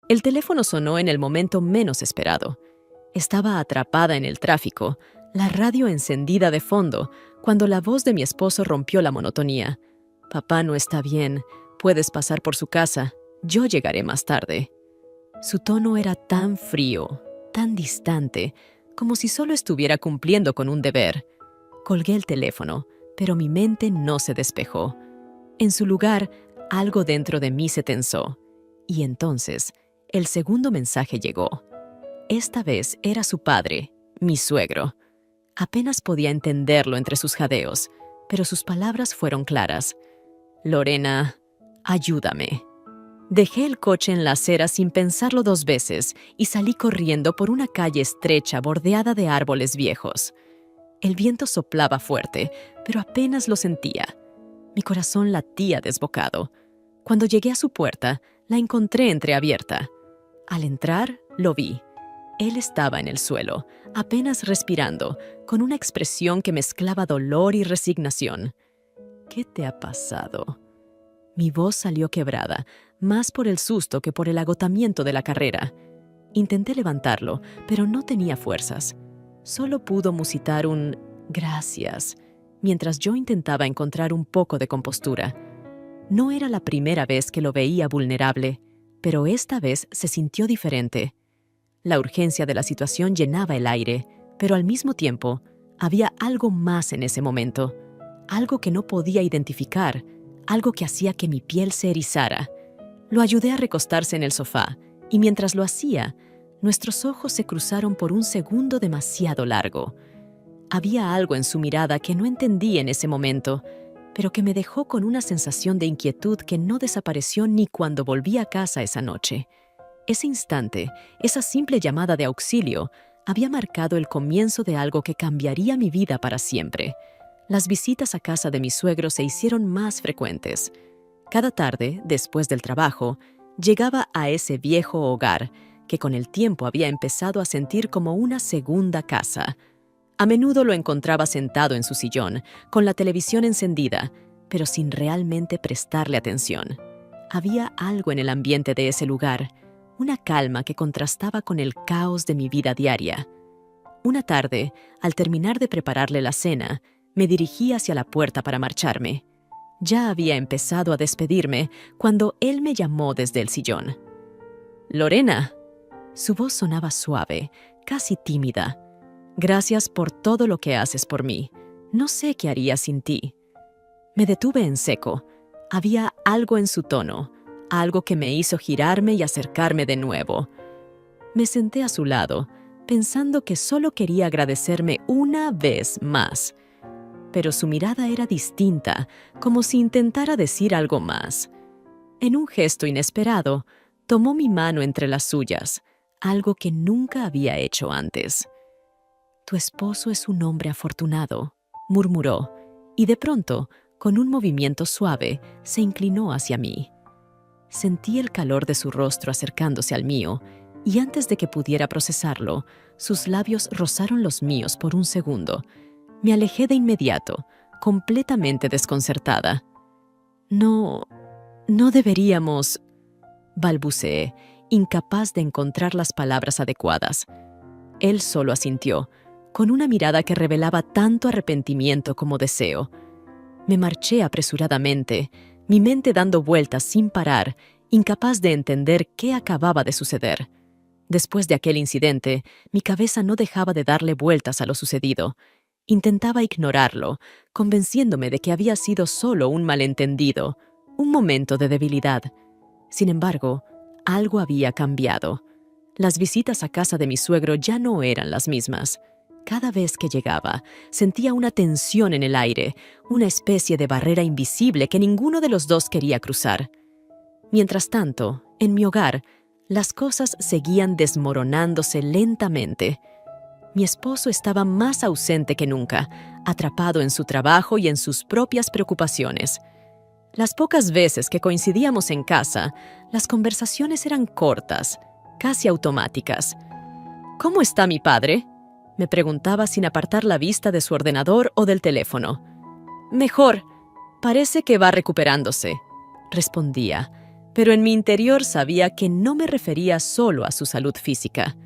El teléfono sonó en el momento menos esperado. Estaba atrapada en el tráfico, la radio encendida de fondo, cuando la voz de mi esposo rompió la monotonía. «Papá no está bien. Puedes pasar por su casa. Yo llegaré más tarde». Su tono era tan frío, tan distante, como si solo estuviera cumpliendo con un deber. Colgué el teléfono, pero mi mente no se despejó. En su lugar, algo dentro de mí se tensó. Y entonces, el segundo mensaje llegó. Esta vez era su padre, mi suegro. Apenas podía entenderlo entre sus jadeos, pero sus palabras fueron claras. «Lorena, ayúdame». Dejé el coche en la acera sin pensarlo 2 veces y salí corriendo por una calle estrecha bordeada de árboles viejos. El viento soplaba fuerte, pero apenas lo sentía. Mi corazón latía desbocado. Cuando llegué a su puerta, la encontré entreabierta. Al entrar, lo vi. Él estaba en el suelo, apenas respirando, con una expresión que mezclaba dolor y resignación. «¿Qué te ha pasado?». Mi voz salió quebrada, más por el susto que por el agotamiento de la carrera. Intenté levantarlo, pero no tenía fuerzas. Solo pudo musitar un «gracias», mientras yo intentaba encontrar un poco de compostura. No era la primera vez que lo veía vulnerable, pero esta vez se sintió diferente. La urgencia de la situación llenaba el aire, pero al mismo tiempo había algo más en ese momento, algo que no podía identificar, algo que hacía que mi piel se erizara. Lo ayudé a recostarse en el sofá, y mientras lo hacía, nuestros ojos se cruzaron por un segundo demasiado largo. Había algo en su mirada que no entendí en ese momento, pero que me dejó con una sensación de inquietud que no desapareció ni cuando volví a casa esa noche. Ese instante, esa simple llamada de auxilio, había marcado el comienzo de algo que cambiaría mi vida para siempre. Las visitas a casa de mi suegro se hicieron más frecuentes. Cada tarde, después del trabajo, llegaba a ese viejo hogar que con el tiempo había empezado a sentir como una segunda casa. A menudo lo encontraba sentado en su sillón, con la televisión encendida, pero sin realmente prestarle atención. Había algo en el ambiente de ese lugar, una calma que contrastaba con el caos de mi vida diaria. Una tarde, al terminar de prepararle la cena, me dirigí hacia la puerta para marcharme. Ya había empezado a despedirme cuando él me llamó desde el sillón. «Lorena». Su voz sonaba suave, casi tímida. «Gracias por todo lo que haces por mí. No sé qué haría sin ti». Me detuve en seco. Había algo en su tono, algo que me hizo girarme y acercarme de nuevo. Me senté a su lado, pensando que solo quería agradecerme una vez más. Pero su mirada era distinta, como si intentara decir algo más. En un gesto inesperado, tomó mi mano entre las suyas, algo que nunca había hecho antes. «Tu esposo es un hombre afortunado», murmuró, y de pronto, con un movimiento suave, se inclinó hacia mí. Sentí el calor de su rostro acercándose al mío, y antes de que pudiera procesarlo, sus labios rozaron los míos por un segundo. Me alejé de inmediato, completamente desconcertada. No deberíamos», balbuceé, incapaz de encontrar las palabras adecuadas. Él solo asintió, con una mirada que revelaba tanto arrepentimiento como deseo. Me marché apresuradamente, mi mente dando vueltas sin parar, incapaz de entender qué acababa de suceder. Después de aquel incidente, mi cabeza no dejaba de darle vueltas a lo sucedido. Intentaba ignorarlo, convenciéndome de que había sido solo un malentendido, un momento de debilidad. Sin embargo, algo había cambiado. Las visitas a casa de mi suegro ya no eran las mismas. Cada vez que llegaba, sentía una tensión en el aire, una especie de barrera invisible que ninguno de los dos quería cruzar. Mientras tanto, en mi hogar, las cosas seguían desmoronándose lentamente. Mi esposo estaba más ausente que nunca, atrapado en su trabajo y en sus propias preocupaciones. Las pocas veces que coincidíamos en casa, las conversaciones eran cortas, casi automáticas. «¿Cómo está mi padre?», me preguntaba sin apartar la vista de su ordenador o del teléfono. «Mejor. Parece que va recuperándose», respondía, pero en mi interior sabía que no me refería solo a su salud física.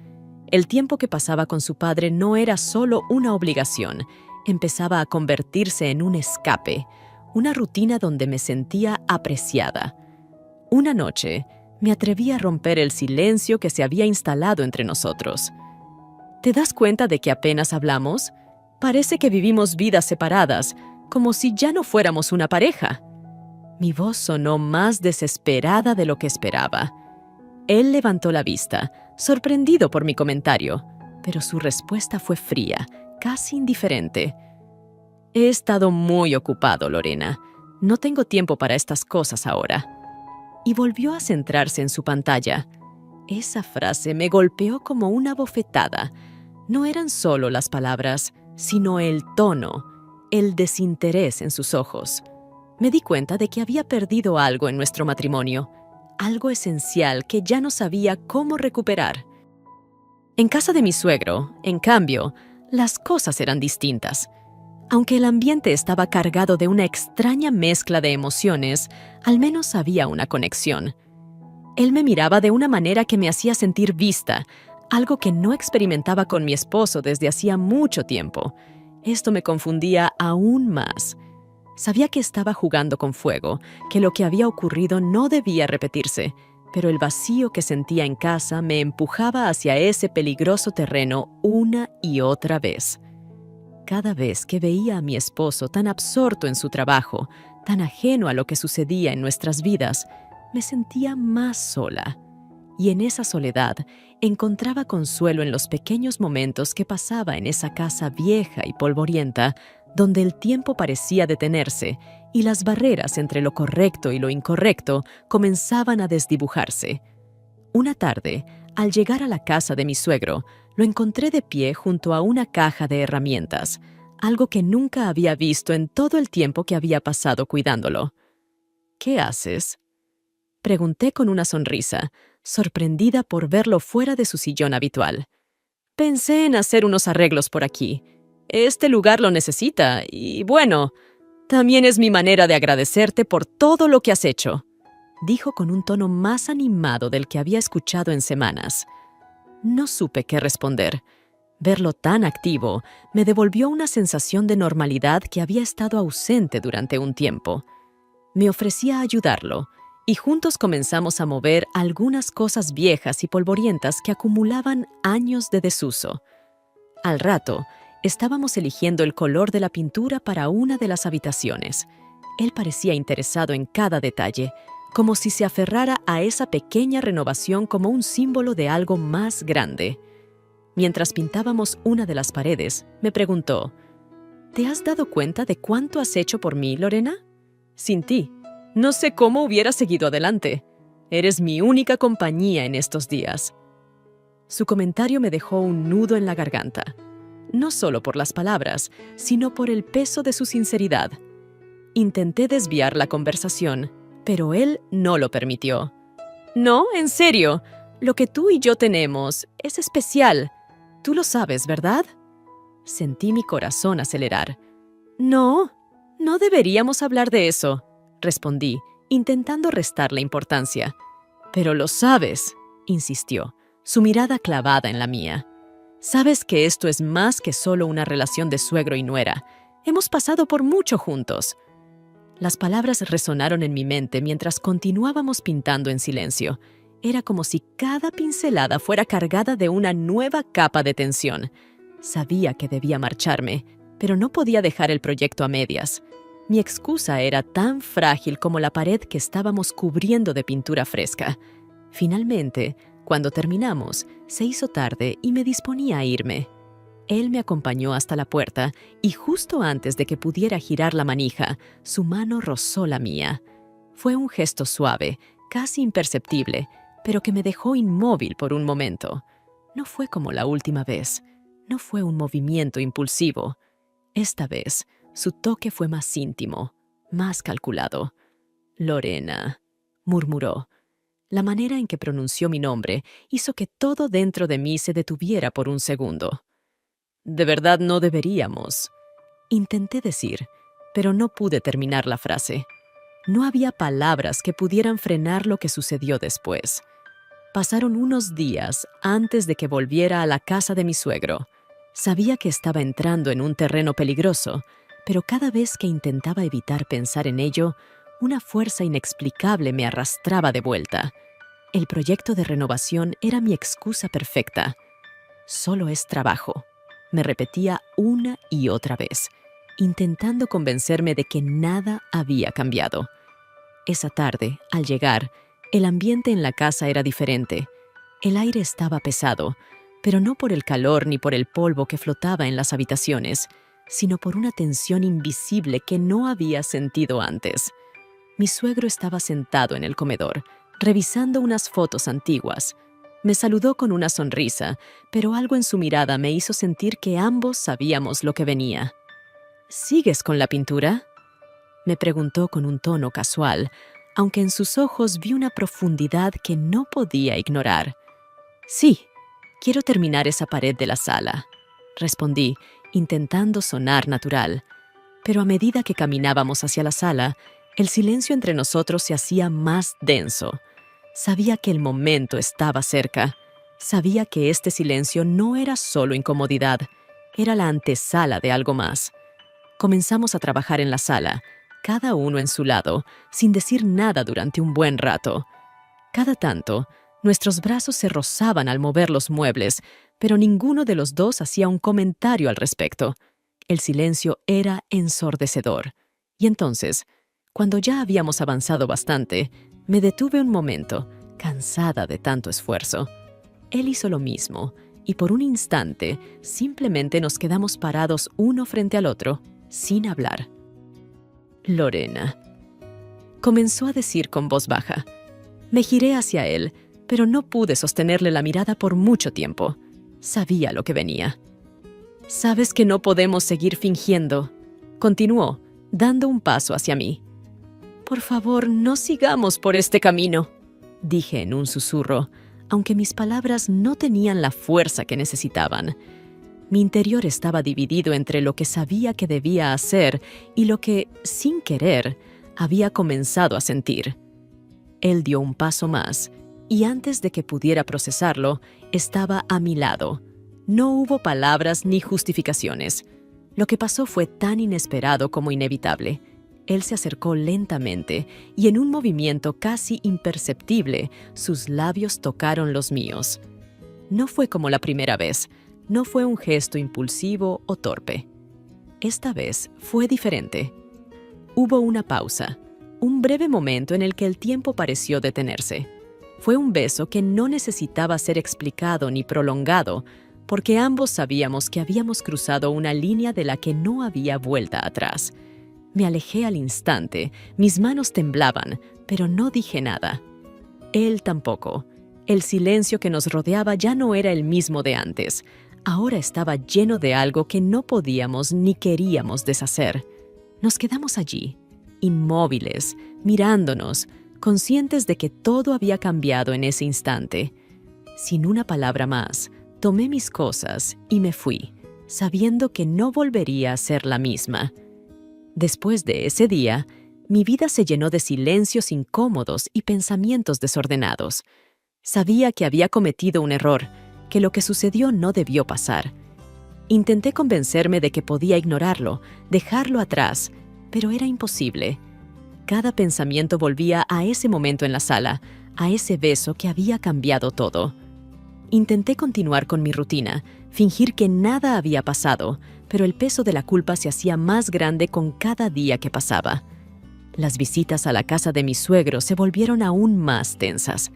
El tiempo que pasaba con su padre no era solo una obligación, empezaba a convertirse en un escape, una rutina donde me sentía apreciada. Una noche, me atreví a romper el silencio que se había instalado entre nosotros. ¿Te das cuenta de que apenas hablamos? Parece que vivimos vidas separadas, como si ya no fuéramos una pareja. Mi voz sonó más desesperada de lo que esperaba. Él levantó la vista, sorprendido por mi comentario, pero su respuesta fue fría, casi indiferente. He estado muy ocupado, Lorena. No tengo tiempo para estas cosas ahora. Y volvió a centrarse en su pantalla. Esa frase me golpeó como una bofetada. No eran solo las palabras, sino el tono, el desinterés en sus ojos. Me di cuenta de que había perdido algo en nuestro matrimonio, algo esencial que ya no sabía cómo recuperar. En casa de mi suegro, en cambio, las cosas eran distintas. Aunque el ambiente estaba cargado de una extraña mezcla de emociones, al menos había una conexión. Él me miraba de una manera que me hacía sentir vista, algo que no experimentaba con mi esposo desde hacía mucho tiempo. Esto me confundía aún más. Sabía que estaba jugando con fuego, que lo que había ocurrido no debía repetirse, pero el vacío que sentía en casa me empujaba hacia ese peligroso terreno una y otra vez. Cada vez que veía a mi esposo tan absorto en su trabajo, tan ajeno a lo que sucedía en nuestras vidas, me sentía más sola. Y en esa soledad encontraba consuelo en los pequeños momentos que pasaba en esa casa vieja y polvorienta, donde el tiempo parecía detenerse y las barreras entre lo correcto y lo incorrecto comenzaban a desdibujarse. Una tarde, al llegar a la casa de mi suegro, lo encontré de pie junto a una caja de herramientas, algo que nunca había visto en todo el tiempo que había pasado cuidándolo. ¿Qué haces?, pregunté con una sonrisa, sorprendida por verlo fuera de su sillón habitual. Pensé en hacer unos arreglos por aquí. Este lugar lo necesita y, bueno, también es mi manera de agradecerte por todo lo que has hecho, dijo con un tono más animado del que había escuchado en semanas. No supe qué responder. Verlo tan activo me devolvió una sensación de normalidad que había estado ausente durante un tiempo. Me ofrecí a ayudarlo, y juntos comenzamos a mover algunas cosas viejas y polvorientas que acumulaban años de desuso. Al rato, estábamos eligiendo el color de la pintura para una de las habitaciones. Él parecía interesado en cada detalle, como si se aferrara a esa pequeña renovación como un símbolo de algo más grande. Mientras pintábamos una de las paredes, me preguntó: ¿te has dado cuenta de cuánto has hecho por mí, Lorena? Sin ti, no sé cómo hubiera seguido adelante. Eres mi única compañía en estos días. Su comentario me dejó un nudo en la garganta, no solo por las palabras, sino por el peso de su sinceridad. Intenté desviar la conversación, pero él no lo permitió. No, en serio, lo que tú y yo tenemos es especial. Tú lo sabes, ¿verdad? Sentí mi corazón acelerar. No, no deberíamos hablar de eso, respondí, intentando restarle importancia. Pero lo sabes, insistió, su mirada clavada en la mía. Sabes que esto es más que solo una relación de suegro y nuera. Hemos pasado por mucho juntos. Las palabras resonaron en mi mente mientras continuábamos pintando en silencio. Era como si cada pincelada fuera cargada de una nueva capa de tensión. Sabía que debía marcharme, pero no podía dejar el proyecto a medias. Mi excusa era tan frágil como la pared que estábamos cubriendo de pintura fresca. Finalmente, cuando terminamos, se hizo tarde y me disponía a irme. Él me acompañó hasta la puerta y justo antes de que pudiera girar la manija, su mano rozó la mía. Fue un gesto suave, casi imperceptible, pero que me dejó inmóvil por un momento. No fue como la última vez. No fue un movimiento impulsivo. Esta vez, su toque fue más íntimo, más calculado. «Lorena», murmuró. La manera en que pronunció mi nombre hizo que todo dentro de mí se detuviera por un segundo. «De verdad no deberíamos», intenté decir, pero no pude terminar la frase. No había palabras que pudieran frenar lo que sucedió después. Pasaron unos días antes de que volviera a la casa de mi suegro. Sabía que estaba entrando en un terreno peligroso, pero cada vez que intentaba evitar pensar en ello, una fuerza inexplicable me arrastraba de vuelta. El proyecto de renovación era mi excusa perfecta. Solo es trabajo, me repetía una y otra vez, intentando convencerme de que nada había cambiado. Esa tarde, al llegar, el ambiente en la casa era diferente. El aire estaba pesado, pero no por el calor ni por el polvo que flotaba en las habitaciones, sino por una tensión invisible que no había sentido antes. Mi suegro estaba sentado en el comedor, revisando unas fotos antiguas. Me saludó con una sonrisa, pero algo en su mirada me hizo sentir que ambos sabíamos lo que venía. ¿Sigues con la pintura?, me preguntó con un tono casual, aunque en sus ojos vi una profundidad que no podía ignorar. Sí, quiero terminar esa pared de la sala, respondí, intentando sonar natural. Pero a medida que caminábamos hacia la sala, el silencio entre nosotros se hacía más denso. Sabía que el momento estaba cerca. Sabía que este silencio no era solo incomodidad, era la antesala de algo más. Comenzamos a trabajar en la sala, cada uno en su lado, sin decir nada durante un buen rato. Cada tanto, nuestros brazos se rozaban al mover los muebles, pero ninguno de los dos hacía un comentario al respecto. El silencio era ensordecedor. Y entonces, cuando ya habíamos avanzado bastante, me detuve un momento, cansada de tanto esfuerzo. Él hizo lo mismo, y por un instante simplemente nos quedamos parados uno frente al otro, sin hablar. Lorena, comenzó a decir con voz baja. Me giré hacia él, pero no pude sostenerle la mirada por mucho tiempo. Sabía lo que venía. Sabes que no podemos seguir fingiendo, continuó, dando un paso hacia mí. Por favor, no sigamos por este camino, dije en un susurro, aunque mis palabras no tenían la fuerza que necesitaban. Mi interior estaba dividido entre lo que sabía que debía hacer y lo que, sin querer, había comenzado a sentir. Él dio un paso más, y antes de que pudiera procesarlo, estaba a mi lado. No hubo palabras ni justificaciones. Lo que pasó fue tan inesperado como inevitable. Él se acercó lentamente, y en un movimiento casi imperceptible, sus labios tocaron los míos. No fue como la primera vez. No fue un gesto impulsivo o torpe. Esta vez fue diferente. Hubo una pausa, un breve momento en el que el tiempo pareció detenerse. Fue un beso que no necesitaba ser explicado ni prolongado, porque ambos sabíamos que habíamos cruzado una línea de la que no había vuelta atrás. Me alejé al instante, mis manos temblaban, pero no dije nada. Él tampoco. El silencio que nos rodeaba ya no era el mismo de antes. Ahora estaba lleno de algo que no podíamos ni queríamos deshacer. Nos quedamos allí, inmóviles, mirándonos, conscientes de que todo había cambiado en ese instante. Sin una palabra más, tomé mis cosas y me fui, sabiendo que no volvería a ser la misma. Después de ese día, mi vida se llenó de silencios incómodos y pensamientos desordenados. Sabía que había cometido un error, que lo que sucedió no debió pasar. Intenté convencerme de que podía ignorarlo, dejarlo atrás, pero era imposible. Cada pensamiento volvía a ese momento en la sala, a ese beso que había cambiado todo. Intenté continuar con mi rutina, fingir que nada había pasado, pero el peso de la culpa se hacía más grande con cada día que pasaba. Las visitas a la casa de mi suegro se volvieron aún más tensas.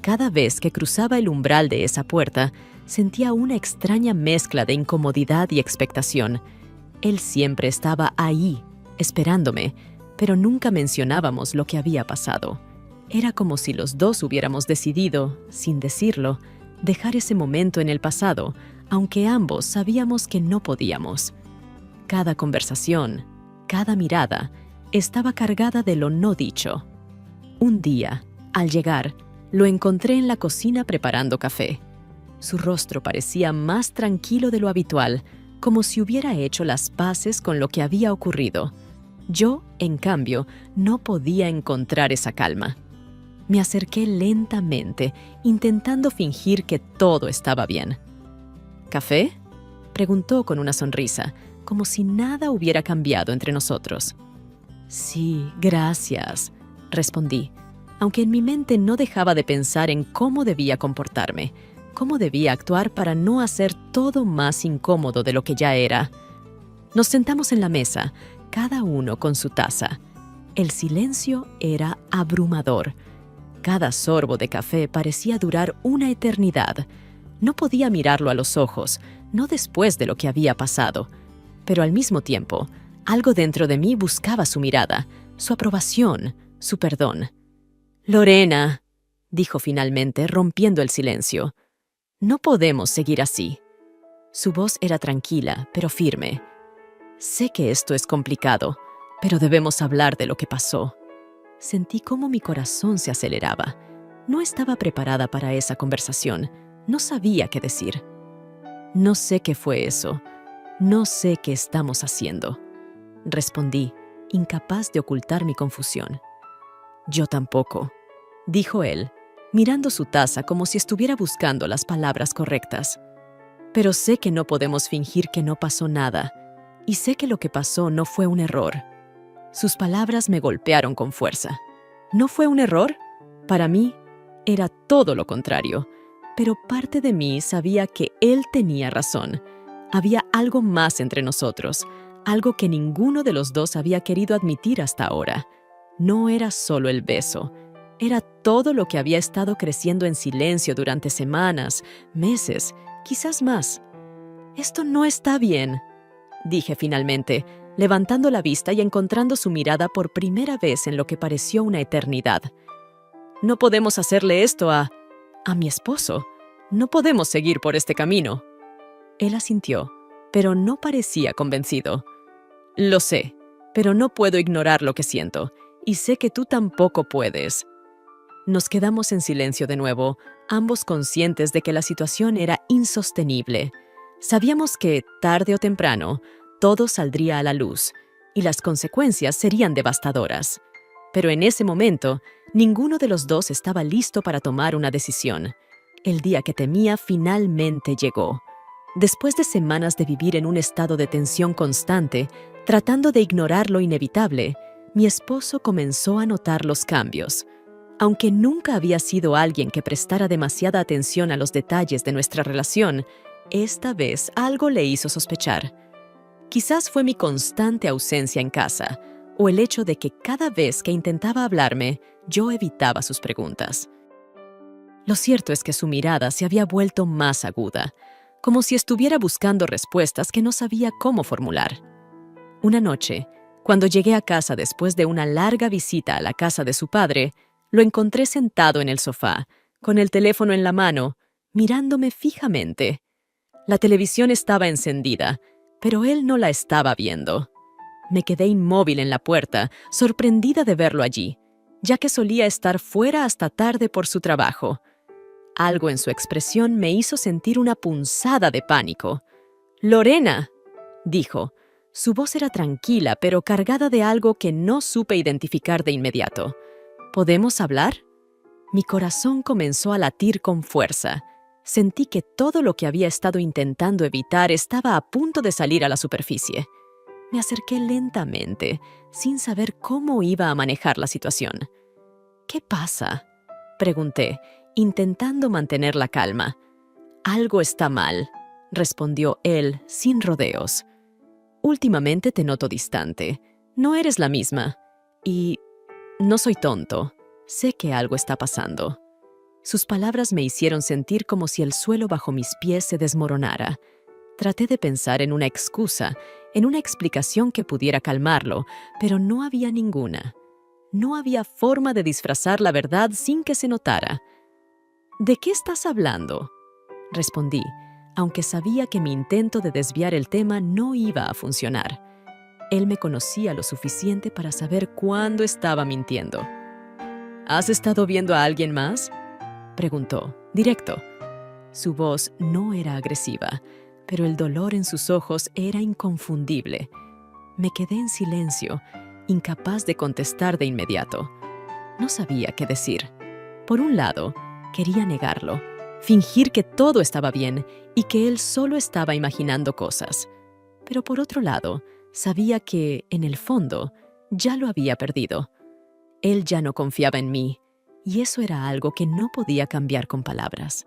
Cada vez que cruzaba el umbral de esa puerta, sentía una extraña mezcla de incomodidad y expectación. Él siempre estaba ahí, esperándome, pero nunca mencionábamos lo que había pasado. Era como si los dos hubiéramos decidido, sin decirlo, dejar ese momento en el pasado, aunque ambos sabíamos que no podíamos. Cada conversación, cada mirada, estaba cargada de lo no dicho. Un día, al llegar, lo encontré en la cocina preparando café. Su rostro parecía más tranquilo de lo habitual, como si hubiera hecho las paces con lo que había ocurrido. Yo, en cambio, no podía encontrar esa calma. Me acerqué lentamente, intentando fingir que todo estaba bien. ¿Café?, preguntó con una sonrisa, como si nada hubiera cambiado entre nosotros. Sí, gracias, respondí, aunque en mi mente no dejaba de pensar en cómo debía comportarme, cómo debía actuar para no hacer todo más incómodo de lo que ya era. Nos sentamos en la mesa, cada uno con su taza. El silencio era abrumador. Cada sorbo de café parecía durar una eternidad. No podía mirarlo a los ojos, no después de lo que había pasado. Pero al mismo tiempo, algo dentro de mí buscaba su mirada, su aprobación, su perdón. «Lorena», dijo finalmente, rompiendo el silencio, «no podemos seguir así». Su voz era tranquila, pero firme. «Sé que esto es complicado, pero debemos hablar de lo que pasó». Sentí cómo mi corazón se aceleraba. No estaba preparada para esa conversación. No sabía qué decir. «No sé qué fue eso. No sé qué estamos haciendo», respondí, incapaz de ocultar mi confusión. «Yo tampoco», dijo él, mirando su taza como si estuviera buscando las palabras correctas. «Pero sé que no podemos fingir que no pasó nada, y sé que lo que pasó no fue un error». Sus palabras me golpearon con fuerza. ¿No fue un error? Para mí, era todo lo contrario. Pero parte de mí sabía que él tenía razón. Había algo más entre nosotros, algo que ninguno de los dos había querido admitir hasta ahora. No era solo el beso, era todo lo que había estado creciendo en silencio durante semanas, meses, quizás más. «Esto no está bien», dije finalmente, levantando la vista y encontrando su mirada por primera vez en lo que pareció una eternidad. «No podemos hacerle esto a mi esposo. No podemos seguir por este camino». Él asintió, pero no parecía convencido. «Lo sé, pero no puedo ignorar lo que siento, y sé que tú tampoco puedes». Nos quedamos en silencio de nuevo, ambos conscientes de que la situación era insostenible. Sabíamos que, tarde o temprano, todo saldría a la luz, y las consecuencias serían devastadoras. Pero en ese momento, ninguno de los dos estaba listo para tomar una decisión. El día que temía finalmente llegó. Después de semanas de vivir en un estado de tensión constante, tratando de ignorar lo inevitable, mi esposo comenzó a notar los cambios. Aunque nunca había sido alguien que prestara demasiada atención a los detalles de nuestra relación, esta vez algo le hizo sospechar. Quizás fue mi constante ausencia en casa, o el hecho de que cada vez que intentaba hablarme, yo evitaba sus preguntas. Lo cierto es que su mirada se había vuelto más aguda, como si estuviera buscando respuestas que no sabía cómo formular. Una noche, cuando llegué a casa después de una larga visita a la casa de su padre, lo encontré sentado en el sofá, con el teléfono en la mano, mirándome fijamente. La televisión estaba encendida, pero él no la estaba viendo. Me quedé inmóvil en la puerta, sorprendida de verlo allí, ya que solía estar fuera hasta tarde por su trabajo. Algo en su expresión me hizo sentir una punzada de pánico. «Lorena», dijo. Su voz era tranquila, pero cargada de algo que no supe identificar de inmediato. «¿Podemos hablar?» Mi corazón comenzó a latir con fuerza. Sentí que todo lo que había estado intentando evitar estaba a punto de salir a la superficie. Me acerqué lentamente, sin saber cómo iba a manejar la situación. «¿Qué pasa?», pregunté, intentando mantener la calma. «Algo está mal», respondió él, sin rodeos. «Últimamente te noto distante. No eres la misma. Y no soy tonto. Sé que algo está pasando». Sus palabras me hicieron sentir como si el suelo bajo mis pies se desmoronara. Traté de pensar en una excusa, en una explicación que pudiera calmarlo, pero no había ninguna. No había forma de disfrazar la verdad sin que se notara. «¿De qué estás hablando?», respondí, aunque sabía que mi intento de desviar el tema no iba a funcionar. Él me conocía lo suficiente para saber cuándo estaba mintiendo. «¿Has estado viendo a alguien más?», preguntó, directo. Su voz no era agresiva, pero el dolor en sus ojos era inconfundible. Me quedé en silencio, incapaz de contestar de inmediato. No sabía qué decir. Por un lado, quería negarlo, fingir que todo estaba bien y que él solo estaba imaginando cosas. Pero por otro lado, sabía que, en el fondo, ya lo había perdido. Él ya no confiaba en mí, y eso era algo que no podía cambiar con palabras.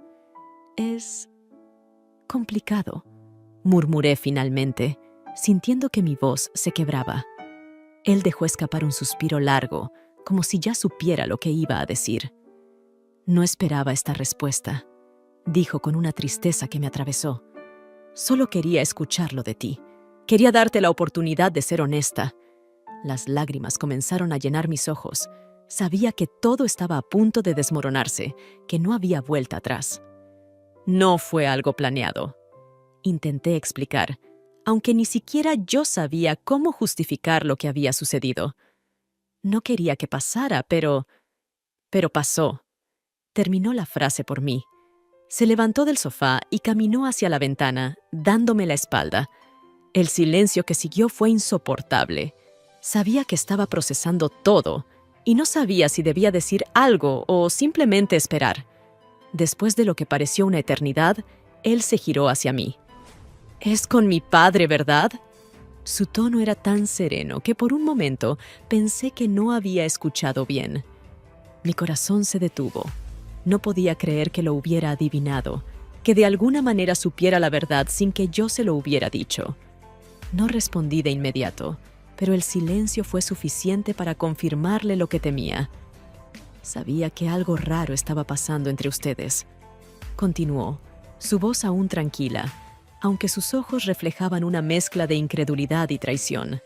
Es complicado, murmuré finalmente, sintiendo que mi voz se quebraba. Él dejó escapar un suspiro largo, como si ya supiera lo que iba a decir. No esperaba esta respuesta, dijo con una tristeza que me atravesó. Solo quería escucharlo de ti. Quería darte la oportunidad de ser honesta. Las lágrimas comenzaron a llenar mis ojos. Sabía que todo estaba a punto de desmoronarse, que no había vuelta atrás. No fue algo planeado. Intenté explicar, aunque ni siquiera yo sabía cómo justificar lo que había sucedido. No quería que pasara, pero pasó. Terminó la frase por mí. Se levantó del sofá y caminó hacia la ventana, dándome la espalda. El silencio que siguió fue insoportable. Sabía que estaba procesando todo, y no sabía si debía decir algo o simplemente esperar. Después de lo que pareció una eternidad, él se giró hacia mí. «¿Es con mi padre, verdad?» Su tono era tan sereno que por un momento pensé que no había escuchado bien. Mi corazón se detuvo. No podía creer que lo hubiera adivinado, que de alguna manera supiera la verdad sin que yo se lo hubiera dicho. No respondí de inmediato, pero el silencio fue suficiente para confirmarle lo que temía. Sabía que algo raro estaba pasando entre ustedes. Continuó, su voz aún tranquila, aunque sus ojos reflejaban una mezcla de incredulidad y traición.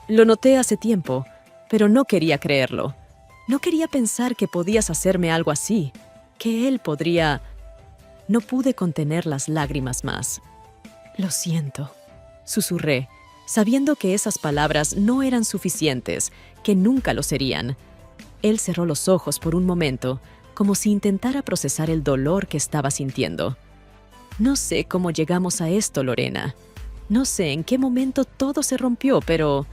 Lo noté hace tiempo, pero no quería creerlo. No quería pensar que podías hacerme algo así, que él podría... No pude contener las lágrimas más. «Lo siento», susurré, sabiendo que esas palabras no eran suficientes, que nunca lo serían. Él cerró los ojos por un momento, como si intentara procesar el dolor que estaba sintiendo. «No sé cómo llegamos a esto, Lorena. No sé en qué momento todo se rompió, pero...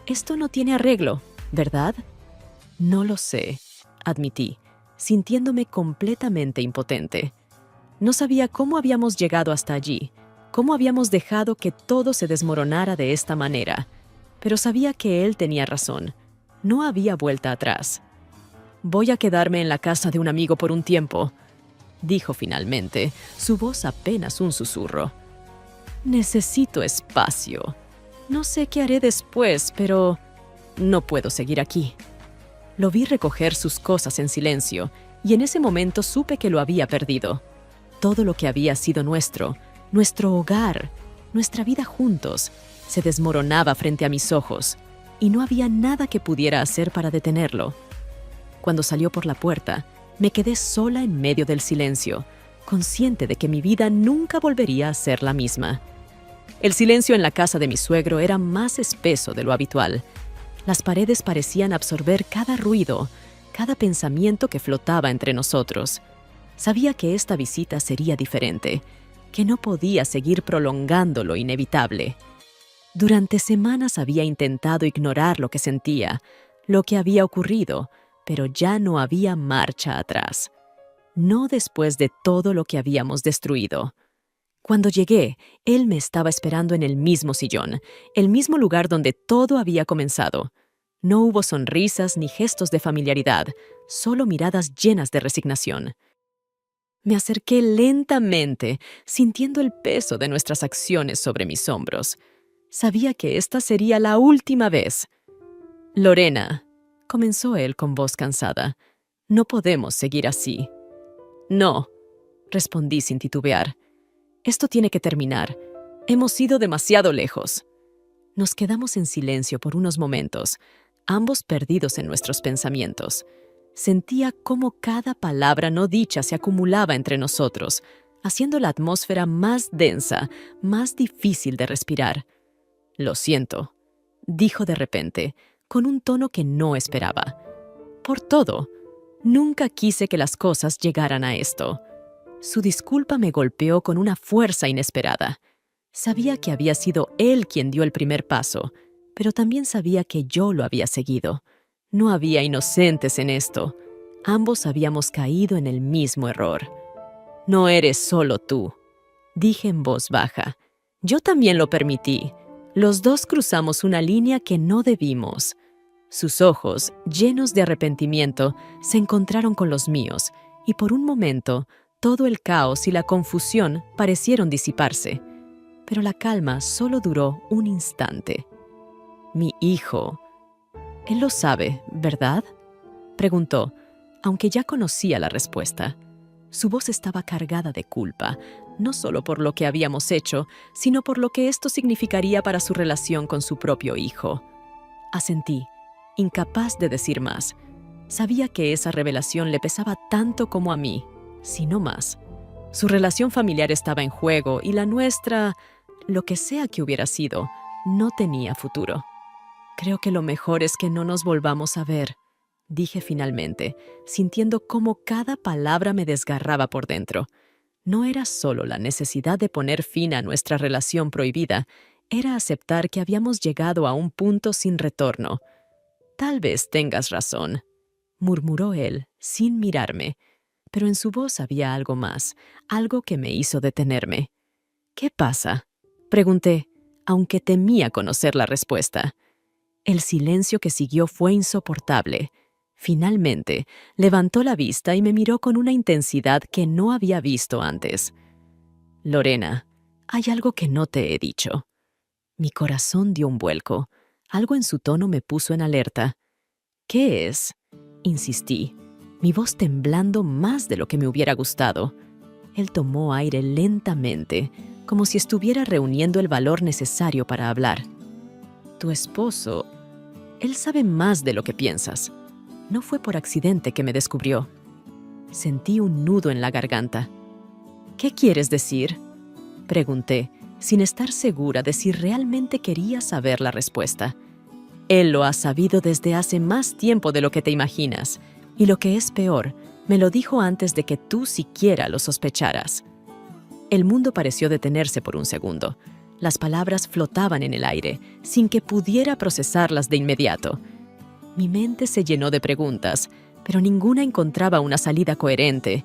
esto no tiene arreglo, ¿verdad?» «No lo sé», admití, sintiéndome completamente impotente. No sabía cómo habíamos llegado hasta allí, cómo habíamos dejado que todo se desmoronara de esta manera, pero sabía que él tenía razón. No había vuelta atrás. «Voy a quedarme en la casa de un amigo por un tiempo», dijo finalmente, su voz apenas un susurro. «Necesito espacio. No sé qué haré después, pero no puedo seguir aquí». Lo vi recoger sus cosas en silencio, y en ese momento supe que lo había perdido. Todo lo que había sido nuestro hogar, nuestra vida juntos, se desmoronaba frente a mis ojos, y no había nada que pudiera hacer para detenerlo. Cuando salió por la puerta, me quedé sola en medio del silencio, consciente de que mi vida nunca volvería a ser la misma. El silencio en la casa de mi suegro era más espeso de lo habitual. Las paredes parecían absorber cada ruido, cada pensamiento que flotaba entre nosotros. Sabía que esta visita sería diferente, que no podía seguir prolongando lo inevitable. Durante semanas había intentado ignorar lo que sentía, lo que había ocurrido, pero ya no había marcha atrás. No después de todo lo que habíamos destruido. Cuando llegué, él me estaba esperando en el mismo sillón, el mismo lugar donde todo había comenzado. No hubo sonrisas ni gestos de familiaridad, solo miradas llenas de resignación. Me acerqué lentamente, sintiendo el peso de nuestras acciones sobre mis hombros. Sabía que esta sería la última vez. «Lorena», comenzó él con voz cansada, «no podemos seguir así». «No», respondí sin titubear. «Esto tiene que terminar. Hemos ido demasiado lejos». Nos quedamos en silencio por unos momentos, ambos perdidos en nuestros pensamientos. Sentía cómo cada palabra no dicha se acumulaba entre nosotros, haciendo la atmósfera más densa, más difícil de respirar. «Lo siento», dijo de repente, con un tono que no esperaba. «Por todo. Nunca quise que las cosas llegaran a esto». Su disculpa me golpeó con una fuerza inesperada. Sabía que había sido él quien dio el primer paso, pero también sabía que yo lo había seguido. No había inocentes en esto. Ambos habíamos caído en el mismo error. No eres solo tú, dije en voz baja. Yo también lo permití. Los dos cruzamos una línea que no debimos. Sus ojos, llenos de arrepentimiento, se encontraron con los míos, y por un momento todo el caos y la confusión parecieron disiparse. Pero la calma solo duró un instante. Mi hijo. Él lo sabe, ¿verdad?, preguntó, aunque ya conocía la respuesta. Su voz estaba cargada de culpa, no solo por lo que habíamos hecho, sino por lo que esto significaría para su relación con su propio hijo. Asentí, incapaz de decir más. Sabía que esa revelación le pesaba tanto como a mí, si no más. Su relación familiar estaba en juego y la nuestra, lo que sea que hubiera sido, no tenía futuro. Creo que lo mejor es que no nos volvamos a ver, dije finalmente, sintiendo cómo cada palabra me desgarraba por dentro. No era solo la necesidad de poner fin a nuestra relación prohibida, era aceptar que habíamos llegado a un punto sin retorno. Tal vez tengas razón, murmuró él, sin mirarme, pero en su voz había algo más, algo que me hizo detenerme. ¿Qué pasa?, pregunté, aunque temía conocer la respuesta. El silencio que siguió fue insoportable. Finalmente, levantó la vista y me miró con una intensidad que no había visto antes. Lorena, hay algo que no te he dicho. Mi corazón dio un vuelco. Algo en su tono me puso en alerta. ¿Qué es?, insistí, mi voz temblando más de lo que me hubiera gustado. Él tomó aire lentamente, como si estuviera reuniendo el valor necesario para hablar. Tu esposo, él sabe más de lo que piensas. No fue por accidente que me descubrió. Sentí un nudo en la garganta. ¿Qué quieres decir?, pregunté, sin estar segura de si realmente quería saber la respuesta. Él lo ha sabido desde hace más tiempo de lo que te imaginas, y lo que es peor, me lo dijo antes de que tú siquiera lo sospecharas. El mundo pareció detenerse por un segundo. Las palabras flotaban en el aire, sin que pudiera procesarlas de inmediato. Mi mente se llenó de preguntas, pero ninguna encontraba una salida coherente.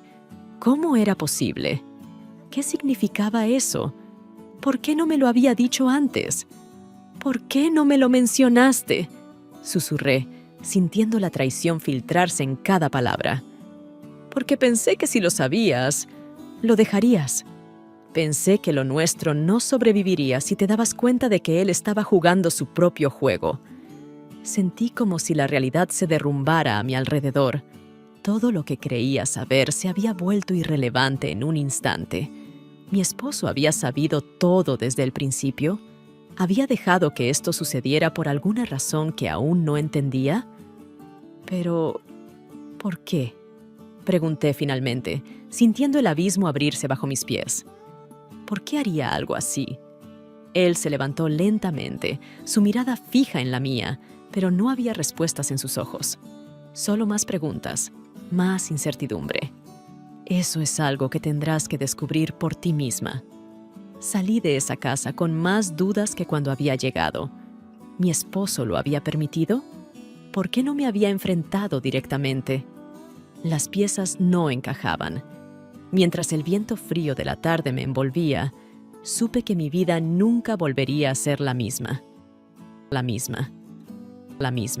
¿Cómo era posible? ¿Qué significaba eso? ¿Por qué no me lo había dicho antes? ¿Por qué no me lo mencionaste?, susurré, sintiendo la traición filtrarse en cada palabra. Porque pensé que si lo sabías, lo dejarías. Pensé que lo nuestro no sobreviviría si te dabas cuenta de que él estaba jugando su propio juego. Sentí como si la realidad se derrumbara a mi alrededor. Todo lo que creía saber se había vuelto irrelevante en un instante. ¿Mi esposo había sabido todo desde el principio? ¿Había dejado que esto sucediera por alguna razón que aún no entendía? Pero, ¿por qué?, pregunté finalmente, sintiendo el abismo abrirse bajo mis pies. ¿Por qué haría algo así? Él se levantó lentamente, su mirada fija en la mía, pero no había respuestas en sus ojos. Solo más preguntas, más incertidumbre. Eso es algo que tendrás que descubrir por ti misma. Salí de esa casa con más dudas que cuando había llegado. ¿Mi esposo lo había permitido? ¿Por qué no me había enfrentado directamente? Las piezas no encajaban. Mientras el viento frío de la tarde me envolvía, supe que mi vida nunca volvería a ser la misma. La misma.